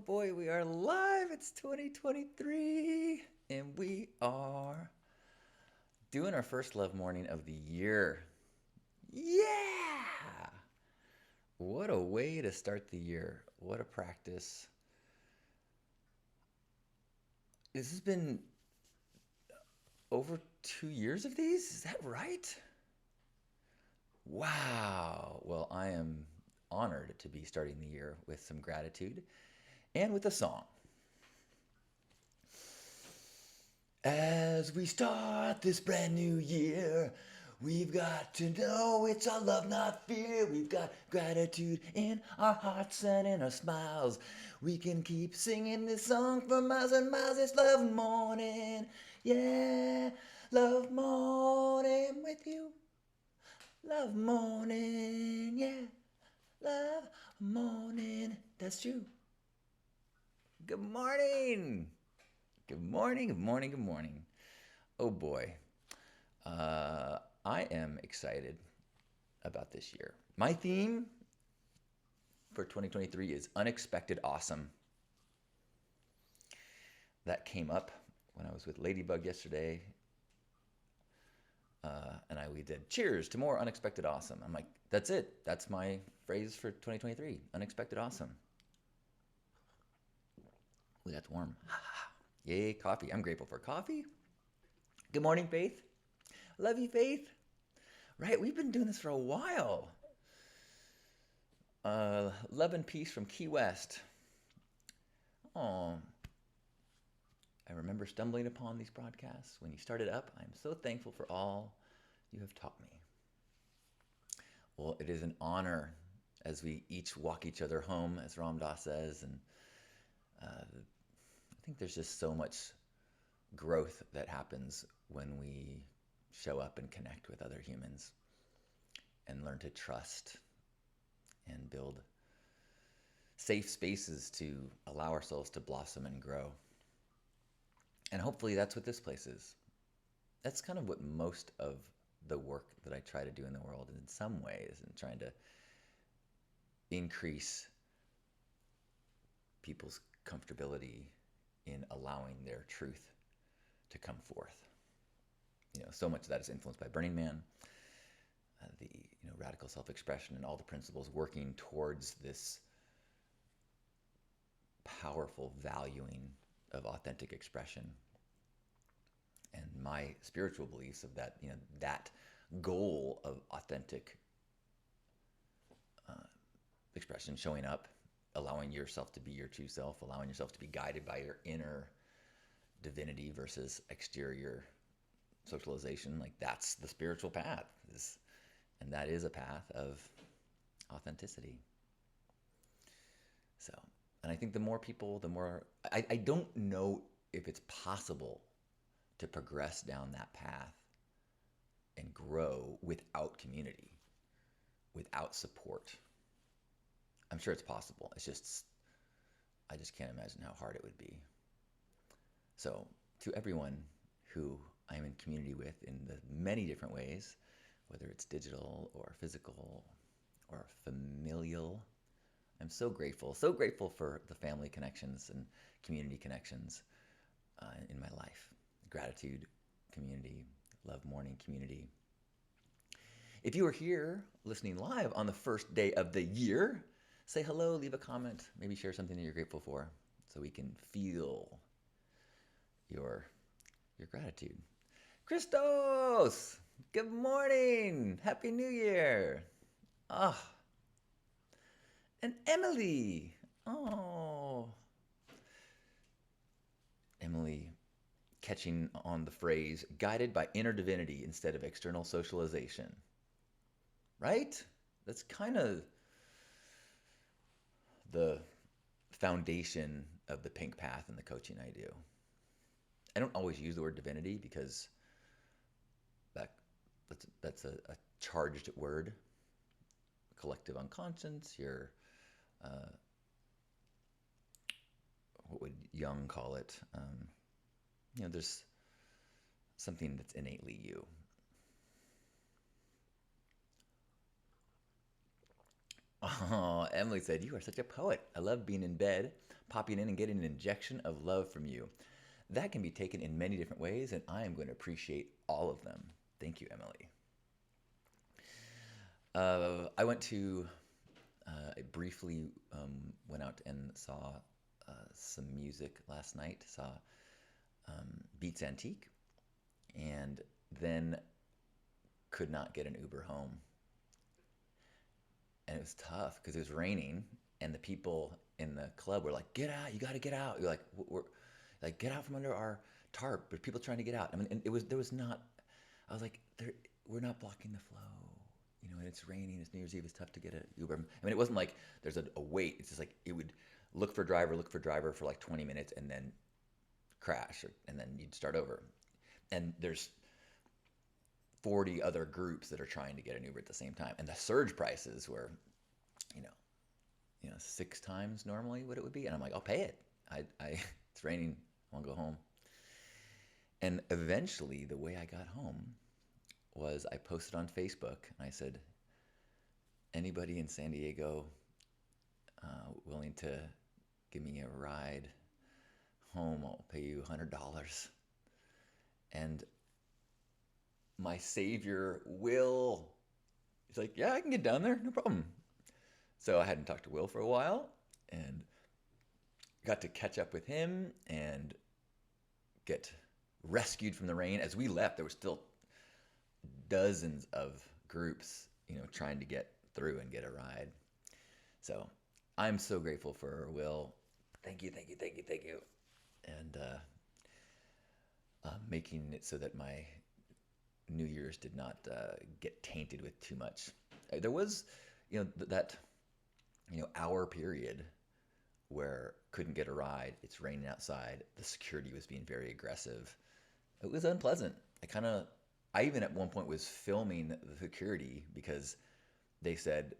boy, we are live. It's 2023, and we are doing our first love morning of the year. Yeah! What a way to start the year. What a practice. This has been over 2 years of these? Is that right? Wow. Well, I am honored to be starting the year with some gratitude and with a song. As we start this brand new year, we've got to know it's all love, not fear. We've got gratitude in our hearts and in our smiles. We can keep singing this song for miles and miles. It's love morning, yeah, love morning with you. Love morning, yeah, love morning. That's true. Good morning. Good morning, good morning, good morning. Oh boy. I am excited about this year. My theme for 2023 is unexpected awesome. That came up when I was with Ladybug yesterday. We did cheers to more unexpected awesome. I'm like, that's it. That's my phrase for 2023. Unexpected awesome. Ooh, that's warm. Yay, coffee. I'm grateful for coffee. Good morning, Faith. Love you, Faith. Right, we've been doing this for a while. Love and peace from Key West. Oh, I remember stumbling upon these broadcasts when you started up. I'm so thankful for all you have taught me. Well, it is an honor as we each walk each other home, as Ram Dass says. And I think there's just so much growth that happens when we show up and connect with other humans and learn to trust and build safe spaces to allow ourselves to blossom and grow. And hopefully that's what this place is. That's kind of what most of the work that I try to do in the world in some ways, and trying to increase people's comfortability in allowing their truth to come forth. So much of that is influenced by Burning Man, the radical self-expression, and all the principles working towards this powerful valuing of authentic expression. And my spiritual beliefs of that, that goal of authentic expression, showing up, allowing yourself to be your true self, allowing yourself to be guided by your inner divinity versus exterior socialization, like that's the spiritual path. And that is a path of authenticity. So, and I think the more people, the more, I don't know if it's possible to progress down that path and grow without community, without support. I'm sure it's possible. It's just, I just can't imagine how hard it would be. So to everyone who I'm in community with in the many different ways, whether it's digital or physical or familial, I'm so grateful for the family connections and community connections in my life. Gratitude community, love morning community. If you are here listening live on the first day of the year, say hello, leave a comment, maybe share something that you're grateful for so we can feel your gratitude. Christos, good morning. Happy New Year. Ah. And Emily. Oh. Emily catching on the phrase guided by inner divinity instead of external socialization. Right? That's kind of the foundation of the pink path and the coaching I do. I don't always use the word divinity because that's a charged word. Collective unconscious, your what would Jung call it? There's something that's innately you. Oh, Emily said, "You are such a poet. I love being in bed, popping in and getting an injection of love from you. That can be taken in many different ways, and I am going to appreciate all of them. Thank you, Emily." I went to, I briefly went out and saw some music last night, saw Beats Antique, and then could not get an Uber home. And it was tough because it was raining, and the people in the club were like, "Get out! You got to get out!" You're like, "We're like, get out from under our tarp." There's people trying to get out. I mean, and there was not. I was like, we're not blocking the flow. And it's raining. It's New Year's Eve. It's tough to get an Uber. I mean, it wasn't like there's a wait. It's just like it would look for driver for like 20 minutes and then crash, and then you'd start over. And there's 40 other groups that are trying to get an Uber at the same time, and the surge prices were, you know, 6 times normally what it would be, and I'm like, I'll pay it. It's raining. I want to go home. And eventually, the way I got home was I posted on Facebook and I said, anybody in San Diego willing to give me a ride home? I'll pay you $100. And my savior, Will, he's like, yeah, I can get down there, no problem. So I hadn't talked to Will for a while and got to catch up with him and get rescued from the rain. As we left, there were still dozens of groups, trying to get through and get a ride. So I'm so grateful for Will. Thank you, thank you, thank you, thank you. And making it so that my New Year's did not get tainted with too much. There was, that, hour period where couldn't get a ride. It's raining outside. The security was being very aggressive. It was unpleasant. I even at one point was filming the security because they said,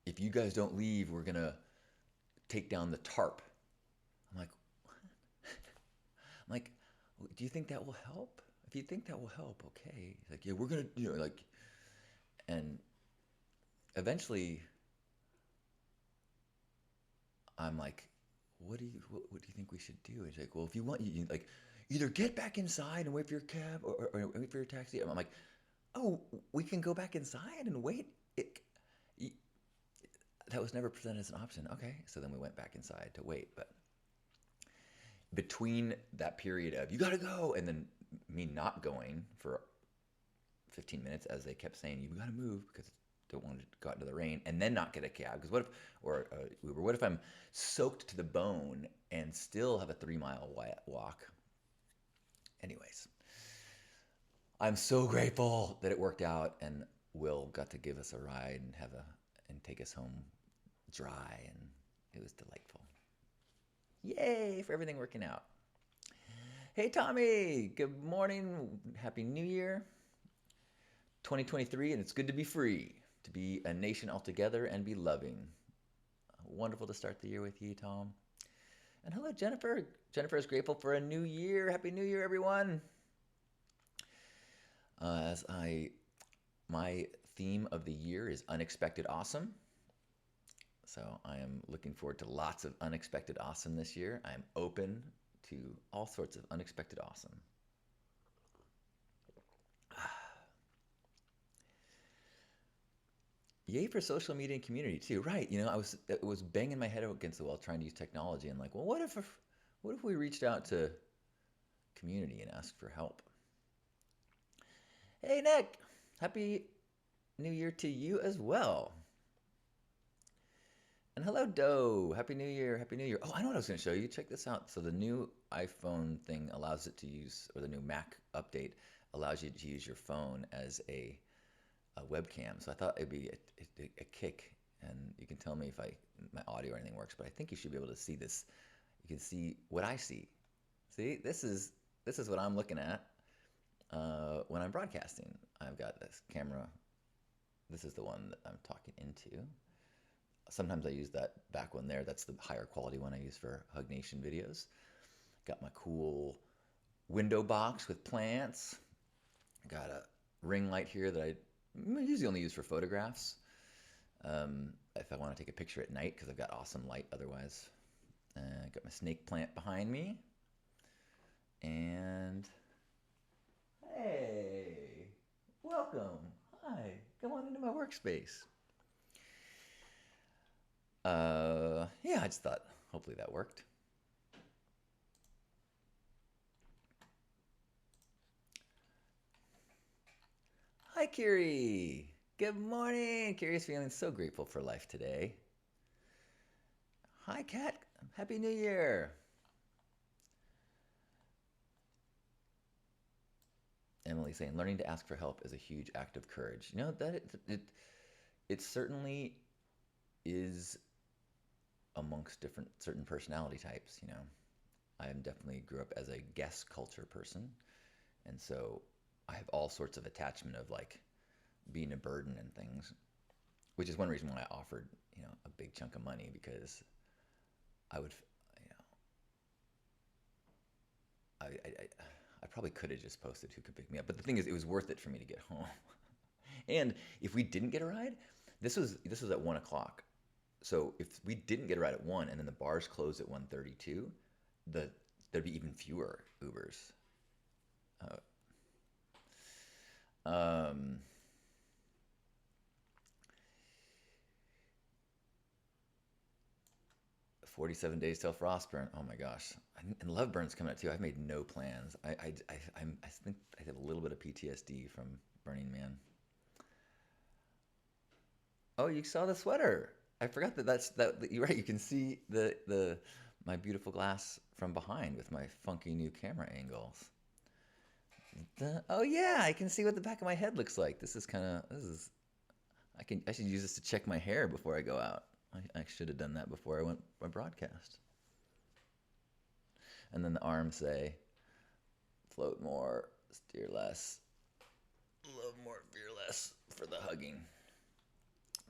if you guys don't leave, we're going to take down the tarp. I'm like, what? I'm like, do you think that will help? If you think that will help, okay. He's like, yeah, we're going to, and eventually I'm like, what do you think we should do? He's like, well, if you want, you like, either get back inside and wait for your cab or wait for your taxi. I'm like, oh, we can go back inside and wait. That was never presented as an option. Okay, so then we went back inside to wait. But between that period of you gotta go and then me not going for 15 minutes as they kept saying you gotta move because don't want to go out into the rain and then not get a cab because what if I'm soaked to the bone and still have a 3-mile walk? Anyways, I'm so grateful that it worked out and Will got to give us a ride and take us home dry, and it was delightful. Yay for everything working out. Hey Tommy, good morning. Happy New Year. 2023, and it's good to be free, to be a nation altogether and be loving. Wonderful to start the year with you, Tom. And hello, Jennifer. Jennifer is grateful for a new year. Happy New Year, everyone. My theme of the year is unexpected awesome. So I am looking forward to lots of unexpected awesome this year. I am open to all sorts of unexpected awesome. Yay for social media and community too, right? I was banging my head against the wall trying to use technology and like, well, what if we reached out to community and asked for help? Hey Nick, happy New Year to you as well. And hello, Doe. Happy New Year. Happy New Year. Oh, I know what I was going to show you. Check this out. So the new iPhone thing allows it to use, or the new Mac update allows you to use your phone as a webcam. So I thought it'd be a kick. And you can tell me if my audio or anything works, but I think you should be able to see this. You can see what I see. See, this is what I'm looking at when I'm broadcasting. I've got this camera. This is the one that I'm talking into. Sometimes I use that back one there. That's the higher quality one I use for Hug Nation videos. Got my cool window box with plants. Got a ring light here that I usually only use for photographs. if I want to take a picture at night because I've got awesome light otherwise. Got my snake plant behind me. And hey, welcome. Hi, come on into my workspace. Yeah, I just thought hopefully that worked. Hi, Kiri. Good morning. Kiri's feeling so grateful for life today. Hi, Kat. Happy New Year. Emily saying, learning to ask for help is a huge act of courage. You know that it certainly is amongst different certain personality types. You know, I am definitely grew up as a guest culture person, and so I have all sorts of attachment of like being a burden and things, which is one reason why I offered a big chunk of money because I would I probably could have just posted who could pick me up, but the thing is, it was worth it for me to get home. And if we didn't get a ride, this was at 1 o'clock. So if we didn't get a ride at 1 and then the bars closed at 1:32, there'd be even fewer Ubers. Uh, um, 47 days till Frostburn. Oh my gosh. And Loveburn's coming out too. I've made no plans. I think I have a little bit of PTSD from Burning Man. Oh, you saw the sweater. I forgot that you're right. You can see the my beautiful glass from behind with my funky new camera angles. Oh yeah, I can see what the back of my head looks like. I should use this to check my hair before I go out. I should have done that before I went my broadcast. And then the arms say, float more, steer less, love more, fear less for the hugging.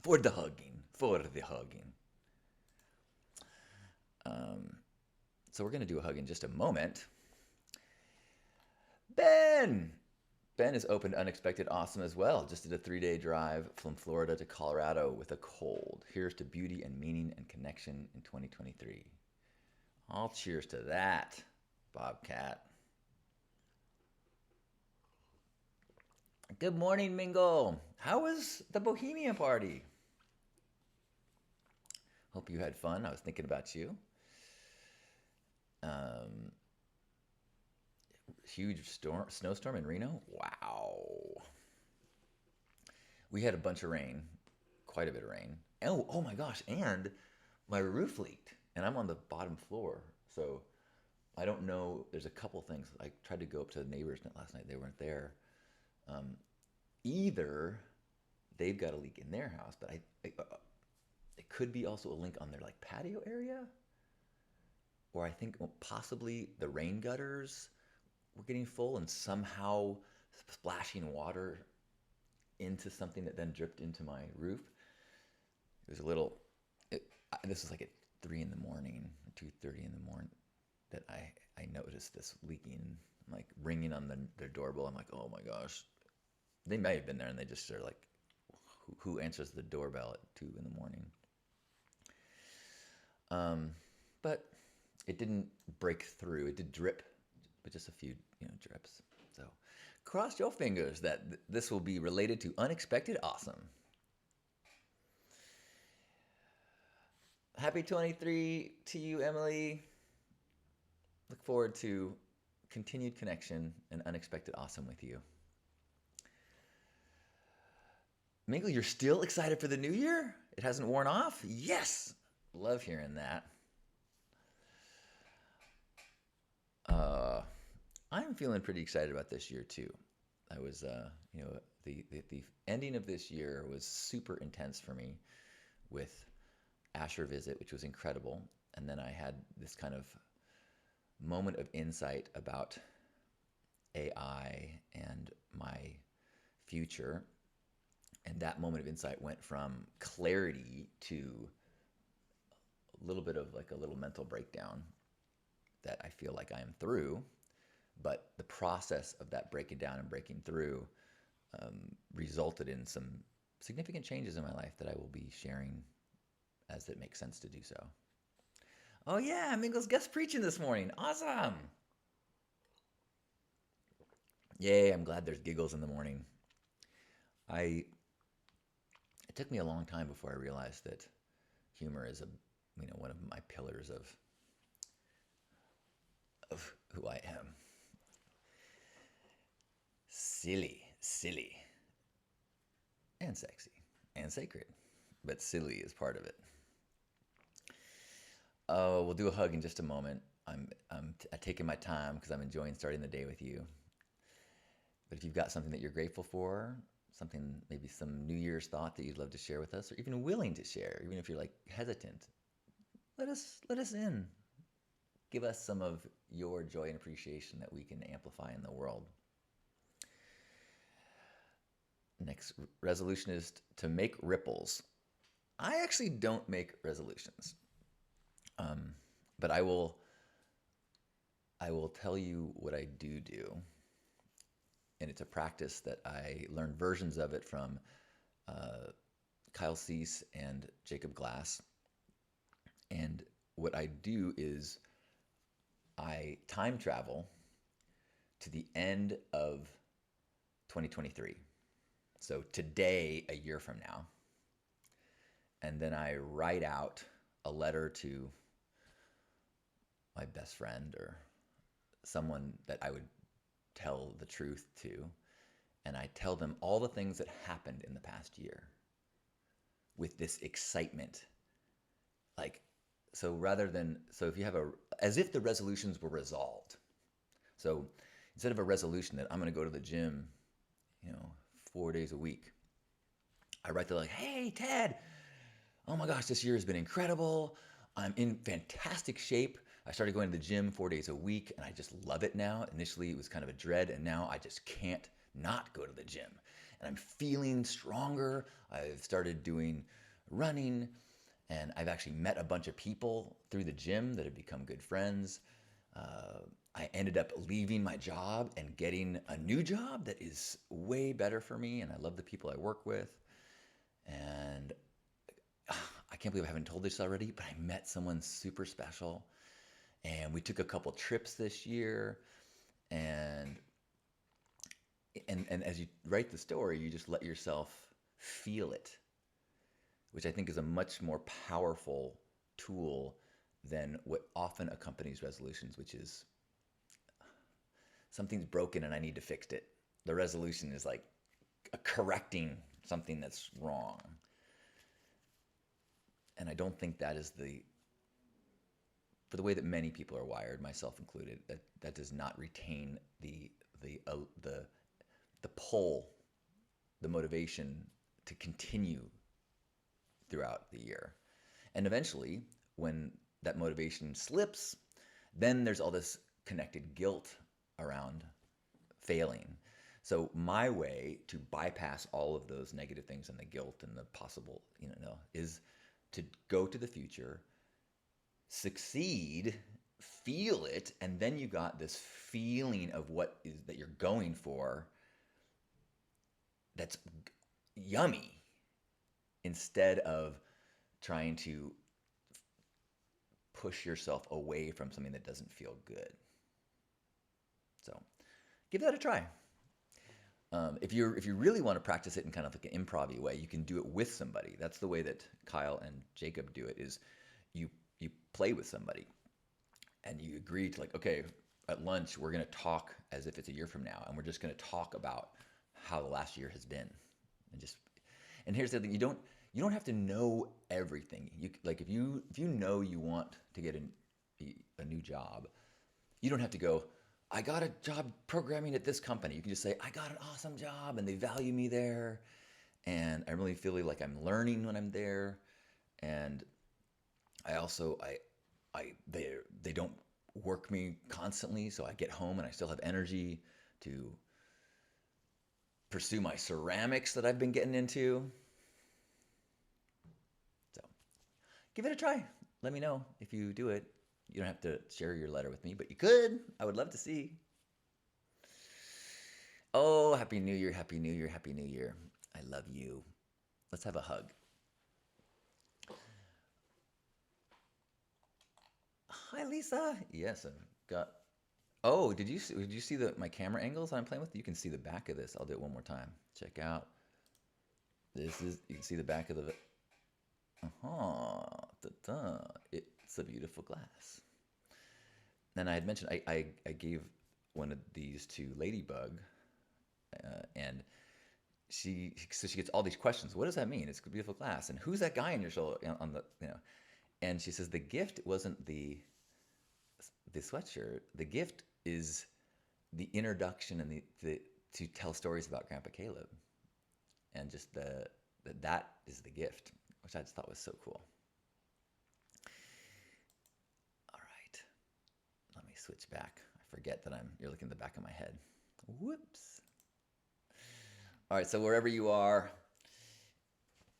For the hugging. For the hugging. So we're going to do a hug in just a moment. Ben! Ben has opened Unexpected Awesome as well. Just did a 3-day drive from Florida to Colorado with a cold. Here's to beauty and meaning and connection in 2023. All cheers to that, Bobcat. Good morning, Mingle. How was the Bohemia party? Hope you had fun. I was thinking about you. Huge snowstorm in Reno. Wow. We had a bunch of rain, quite a bit of rain. Oh my gosh! And my roof leaked, and I'm on the bottom floor, so I don't know. There's a couple things. I tried to go up to the neighbors last night. They weren't there. Either they've got a leak in their house, but it could be also a leak on their like patio area, or I think possibly the rain gutters were getting full and somehow splashing water into something that then dripped into my roof. It was a little. This was like at 3 in the morning, 2:30 in the morning, that I noticed this leaking, like ringing on their doorbell. I'm like, oh my gosh, they may have been there, and they just are like, who answers the doorbell at 2 in the morning? But it didn't break through. It did drip, but just a few drips. So cross your fingers that this will be related to Unexpected Awesome. Happy 23 to you, Emily. Look forward to continued connection and Unexpected Awesome with you. Mingle, you're still excited for the new year? It hasn't worn off? Yes! Love hearing that. I'm feeling pretty excited about this year too. I was, the ending of this year was super intense for me with Asher Visit, which was incredible. And then I had this kind of moment of insight about AI and my future. And that moment of insight went from clarity to a little bit of like a little mental breakdown that I feel like I am through. But the process of that breaking down and breaking through resulted in some significant changes in my life that I will be sharing as it makes sense to do so. Oh yeah, Mingle's guest preaching this morning. Awesome. Yay, I'm glad there's giggles in the morning. I It took me a long time before I realized that humor is one of my pillars of who I am. Silly, and sexy, and sacred, but silly is part of it. Oh, we'll do a hug in just a moment. I'm taking my time because I'm enjoying starting the day with you. But if you've got something that you're grateful for, something, maybe some New Year's thought that you'd love to share with us, or even willing to share, even if you're like hesitant, let us in. Give us some of your joy and appreciation that we can amplify in the world. Next resolution is to make ripples. I actually don't make resolutions, but I will tell you what I do, and it's a practice that I learned versions of it from Kyle Cease and Jacob Glass. And what I do is I time travel to the end of 2023. So today, a year from now. And then I write out a letter to my best friend or someone that I would tell the truth to. And I tell them all the things that happened in the past year with this excitement. Like, so if you have as if the resolutions were resolved. So instead of a resolution that I'm going to go to the gym, 4 days a week, I write like, hey, Ted, oh my gosh, this year has been incredible. I'm in fantastic shape. I started going to the gym 4 days a week, and I just love it now. Initially, it was kind of a dread, and now I just can't not go to the gym. And I'm feeling stronger. I've started doing running, and I've actually met a bunch of people through the gym that have become good friends. I ended up leaving my job and getting a new job that is way better for me, and I love the people I work with. And I can't believe I haven't told this already, but I met someone super special, and we took a couple trips this year, and as you write the story, you just let yourself feel it, which I think is a much more powerful tool than what often accompanies resolutions, which is something's broken and I need to fix it. The resolution is like correcting something that's wrong. And I don't think that is for the way that many people are wired, myself included, that does not retain the pull, the motivation to continue throughout the year. And eventually, when that motivation slips, then there's all this connected guilt around failing. So my way to bypass all of those negative things and the guilt and the possible, is to go to the future, succeed, feel it, and then you got this feeling of what is that you're going for that's yummy, instead of trying to push yourself away from something that doesn't feel good. So give that a try. If you really want to practice it in kind of like an improv-y way, you can do it with somebody. That's the way that Kyle and Jacob do it, is you play with somebody and you agree to, like, okay, at lunch, we're going to talk as if it's a year from now, and we're just going to talk about how the last year has been. And here's the thing, you don't have to know everything. If you know you want to get a new job, you don't have to go, I got a job programming at this company. You can just say, I got an awesome job and they value me there, and I really feel like I'm learning when I'm there. And I also they don't work me constantly, so I get home and I still have energy to pursue my ceramics that I've been getting into. So give it a try. Let me know if you do it. You don't have to share your letter with me, but you could. I would love to see. Oh, Happy New Year, Happy New Year, Happy New Year. I love you. Let's have a hug. Hi, Lisa. Yes, I've got. Oh, did you see the my camera angles I'm playing with? You can see the back of this. I'll do it one more time. Check out. This is you can see the back of the. Da-da. It's a beautiful glass. And I had mentioned I gave one of these to Ladybug, and so she gets all these questions. What does that mean? It's a beautiful glass, and who's that guy on your shoulder on the And she says the gift wasn't the sweatshirt. The gift is the introduction and the to tell stories about Grandpa Caleb, and just that is the gift, which I just thought was so cool. All right, let me switch back. I forget that you're looking at the back of my head. Whoops. All right, so wherever you are,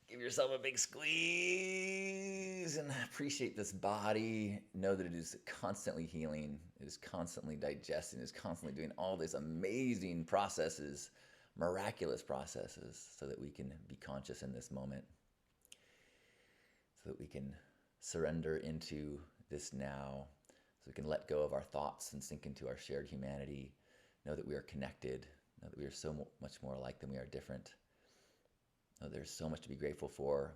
give yourself a big squeeze and appreciate this body. Know that it is constantly healing, it is constantly digesting, it is constantly doing all these amazing processes, miraculous processes, so that we can be conscious in this moment, so that we can surrender into this now, so we can let go of our thoughts and sink into our shared humanity. Know that we are connected, know that we are so much more alike than we are different. Know there's so much to be grateful for.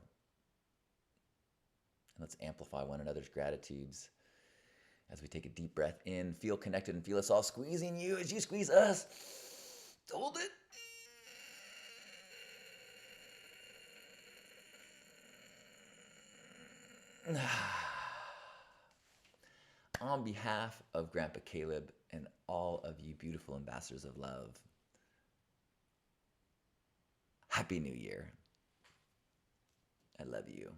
And let's amplify one another's gratitudes as we take a deep breath in, feel connected, and feel us all squeezing you as you squeeze us. Hold it. On behalf of Grandpa Caleb and all of you beautiful ambassadors of love, Happy New Year. I love you.